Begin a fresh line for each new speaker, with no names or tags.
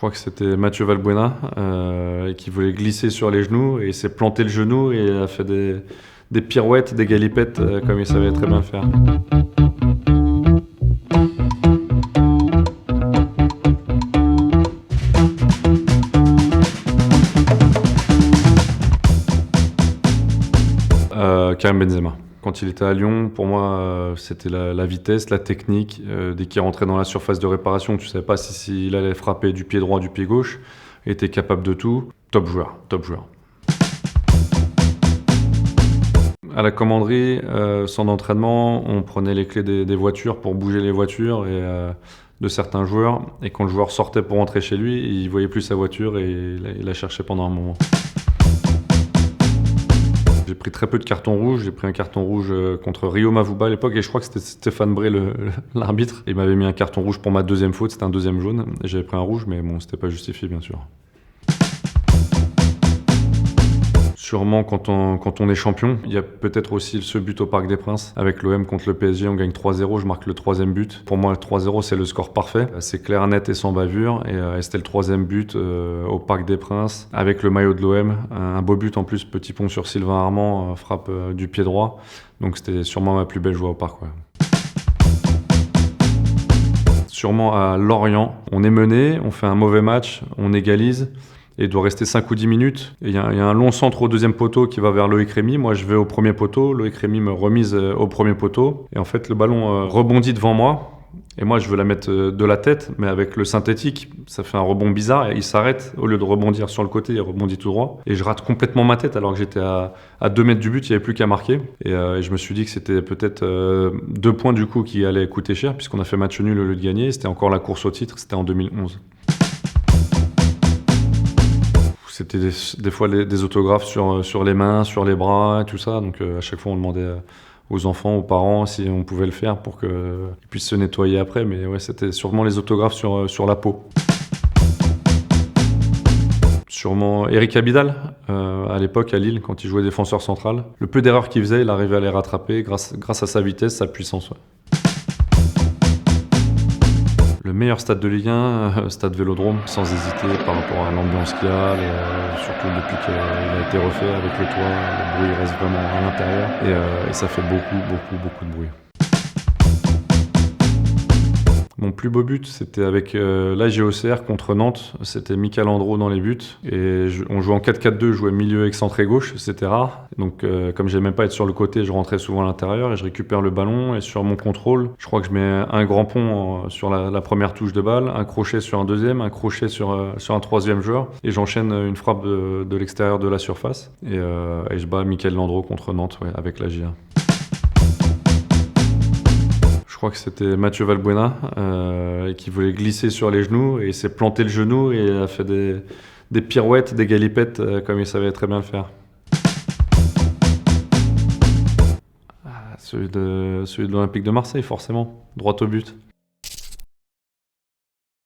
crois que c'était Mathieu Valbuena qui voulait glisser sur les genoux et il s'est planté le genou et a fait des pirouettes, des galipettes comme il savait très bien le faire. Karim Benzema. Quand il était à Lyon, pour moi, c'était la vitesse, la technique. Dès qu'il rentrait dans la surface de réparation, tu ne savais pas s'il allait frapper du pied droit, du pied gauche. Il était capable de tout. Top joueur, top joueur. À la commanderie, centre d'entraînement, on prenait les clés des voitures pour bouger les voitures de certains joueurs. Et quand le joueur sortait pour rentrer chez lui, il ne voyait plus sa voiture et il la cherchait pendant un moment. J'ai pris très peu de cartons rouges. J'ai pris un carton rouge contre Rio Mavuba à l'époque et je crois que c'était Stéphane Bray l'arbitre. Il m'avait mis un carton rouge pour ma deuxième faute, c'était un deuxième jaune. Et j'avais pris un rouge, mais bon, c'était pas justifié bien sûr. Sûrement quand on est champion. Il y a peut-être aussi ce but au Parc des Princes. Avec l'OM contre le PSG, on gagne 3-0, je marque le troisième but. Pour moi, le 3-0, c'est le score parfait. C'est clair, net et sans bavure. Et c'était le troisième but au Parc des Princes avec le maillot de l'OM. Un beau but en plus, petit pont sur Sylvain Armand, frappe du pied droit. Donc c'était sûrement ma plus belle joie au Parc. Ouais. Sûrement à Lorient. On est mené, on fait un mauvais match, on égalise. Et il doit rester 5 ou 10 minutes. Il y a un long centre au deuxième poteau qui va vers Loïc Rémy. Moi, je vais au premier poteau. Loïc Rémy me remise au premier poteau. Et en fait, le ballon rebondit devant moi. Et moi, je veux la mettre de la tête, mais avec le synthétique, ça fait un rebond bizarre. Et il s'arrête. Au lieu de rebondir sur le côté, il rebondit tout droit. Et je rate complètement ma tête alors que j'étais à 2 mètres du but. Il n'y avait plus qu'à marquer. Et je me suis dit que c'était peut-être 2 points du coup qui allaient coûter cher, puisqu'on a fait match nul au lieu de gagner. C'était encore la course au titre. C'était en 2011. C'était des fois des autographes sur les mains, sur les bras, et tout ça. Donc à chaque fois, on demandait aux enfants, aux parents si on pouvait le faire pour qu'ils puissent se nettoyer après. Mais ouais, c'était sûrement les autographes sur la peau. Sûrement Eric Abidal, à l'époque à Lille, quand il jouait défenseur central. Le peu d'erreurs qu'il faisait, il arrivait à les rattraper grâce à sa vitesse, sa puissance. Ouais. Le meilleur stade de Ligue 1, stade Vélodrome, sans hésiter par rapport à l'ambiance qu'il y a, surtout depuis qu'il a été refait avec le toit, le bruit reste vraiment à l'intérieur et ça fait beaucoup de bruit. Mon plus beau but, c'était avec l'AGOCR contre Nantes. C'était Michael Andro dans les buts. Et on jouait en 4-4-2, je jouais milieu excentré gauche, c'était rare. Donc comme j'aimais pas être sur le côté, je rentrais souvent à l'intérieur et je récupère le ballon. Et sur mon contrôle, je crois que je mets un grand pont sur la première touche de balle, un crochet sur un deuxième, un crochet sur un troisième joueur. Et j'enchaîne une frappe de l'extérieur de la surface. Et je bats Michael Andro contre Nantes avec la J1. Je crois que c'était Mathieu Valbuena qui voulait glisser sur les genoux et il s'est planté le genou et a fait des pirouettes, des galipettes comme il savait très bien le faire. Celui de l'Olympique de Marseille, forcément, droit au but.